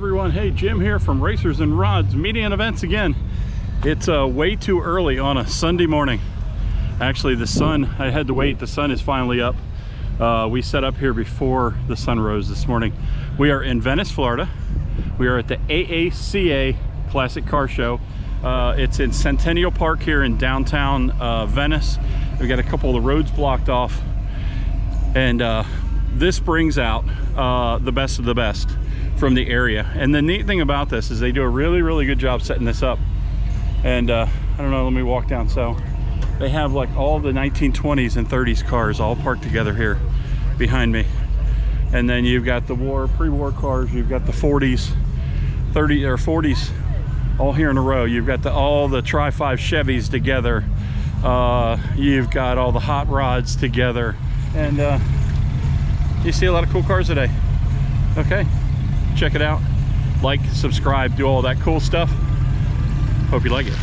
everyone, hey, Jim here from Racers and Rods Media and Events again. It's way too early on a Sunday morning. Actually, the sun, I had to wait, the sun is finally up. We set up here before the sun rose this morning. We are in Venice, Florida. We are at the AACA Classic Car Show. It's in Centennial Park here in downtown Venice. We've got a couple of the roads blocked off, and this brings out the best of the best from the area. And the neat thing about this is they do a really good job setting this up. And I don't know, let me walk down. So they have like all the 1920s and 30s cars all parked together here behind me. And then you've got the pre-war cars, you've got the 40s, 30 or 40s all here in a row. You've got all the Tri-5 Chevys together. You've got all the hot rods together. And you see a lot of cool cars today. Okay, check it out. Like, subscribe, do all that cool stuff. Hope you like it.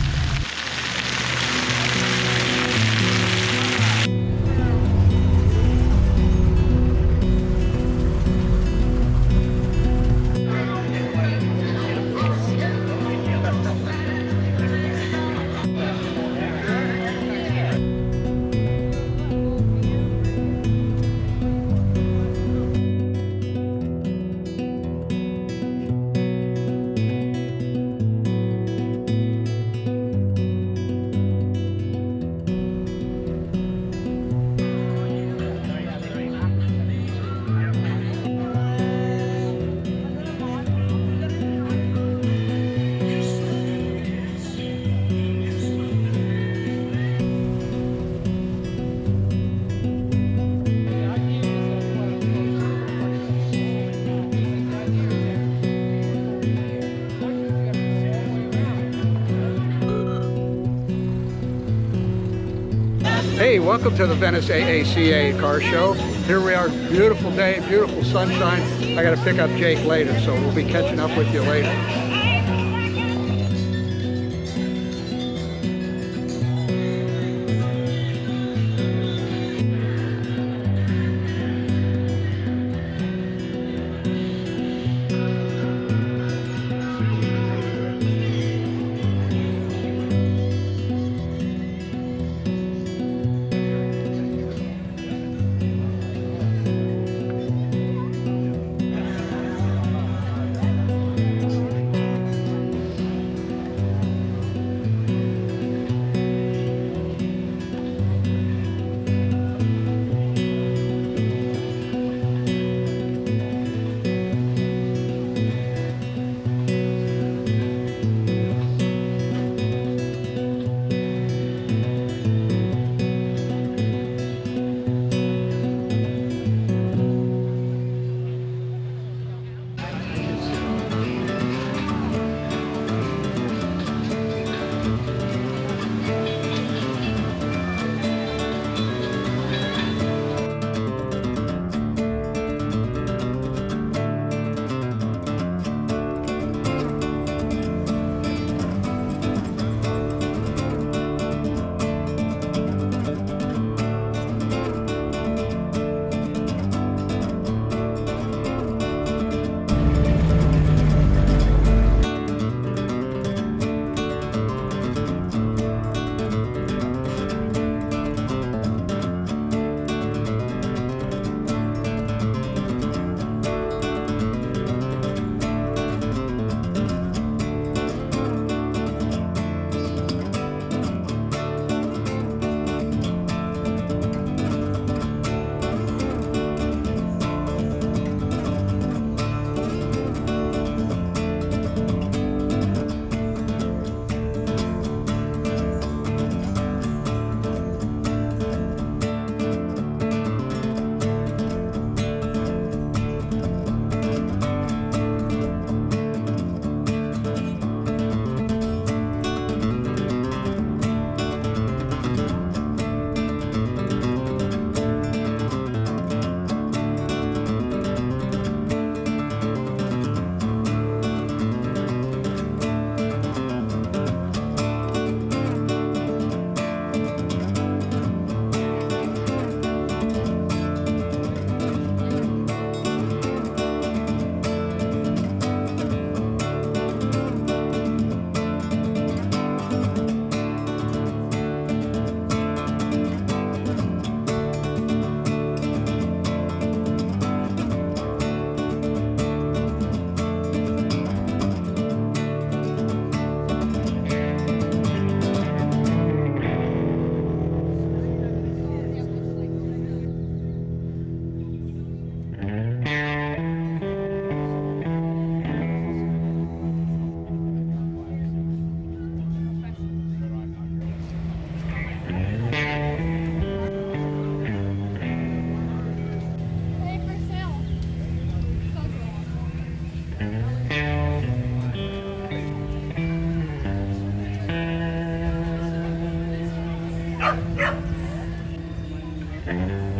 Hey, welcome to the Venice AACA car show. Here we are, beautiful day, beautiful sunshine. I got to pick up Jake later, so we'll be catching up with you later. it.